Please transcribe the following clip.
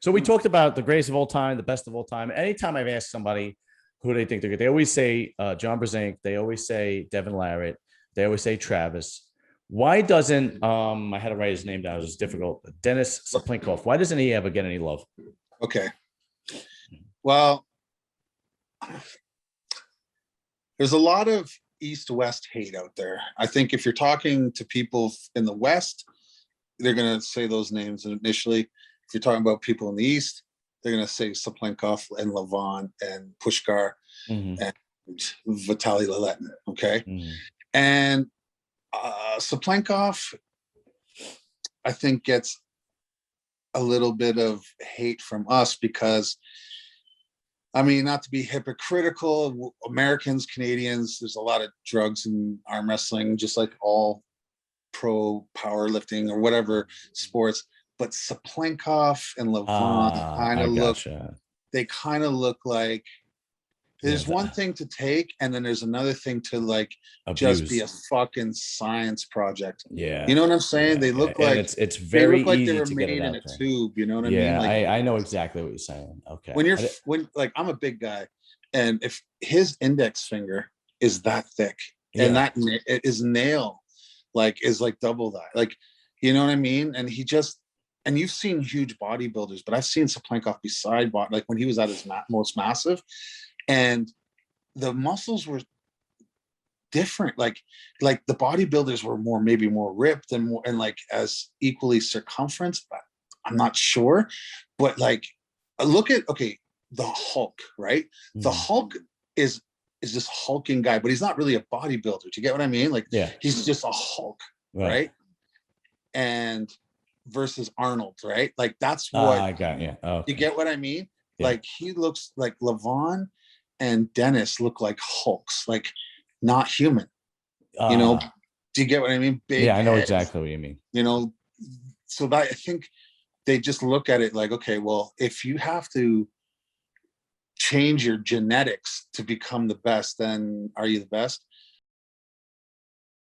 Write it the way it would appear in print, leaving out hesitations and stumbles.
So we talked about the greatest of all time, the best of all time. Anytime I've asked somebody who they think they're good, they always say John Brzenk. They always say Devin Larratt. They always say Travis. Why doesn't I had to write his name down? It was difficult. Denis Cyplenkov. Why doesn't he ever get any love? Okay. Well, there's a lot of East-West hate out there. I think if you're talking to people in the West, they're going to say those names initially. If you're talking about people in the East, they're going to say Cyplenkov and Lavon and Pushkar and Vitaly Leletnin. Okay. And Cyplenkov, I think, gets a little bit of hate from us because, I mean, not to be hypocritical, Americans, Canadians, there's a lot of drugs in arm wrestling, just like all pro powerlifting or whatever sports. But Cyplenkov and Lavon kind of look, they kind of look like there's one thing to take, and then there's another thing to like abuse. Just be a fucking science project. Yeah, you know what I'm saying. They look like it's very look like easy they were to get made it in out a there. tube. You know what I mean? Yeah, Like, I know exactly what you're saying. Okay, when like I'm a big guy, and if his index finger is that thick, and that his nail like is like double that, like, you know what I mean? And he just, and you've seen huge bodybuilders, but I've seen Cyplenkov beside body, like when he was at his most massive. And the muscles were different. Like the bodybuilders were maybe more ripped and more, and like as equally circumference, but I'm not sure. But like, look at, okay, the Hulk, right? The Hulk is this hulking guy, but he's not really a bodybuilder. Do you get what I mean? Like, he's just a Hulk, right? And versus Arnold, right? Like, that's what I got you. Okay. You get what I mean? Like, he looks like Lavon and Denis look like Hulks, like not human. You know, do you get what I mean? Big I know heads, exactly what you mean. You know, so that, I think they just look at it like, okay, well, if you have to change your genetics to become the best, then are you the best?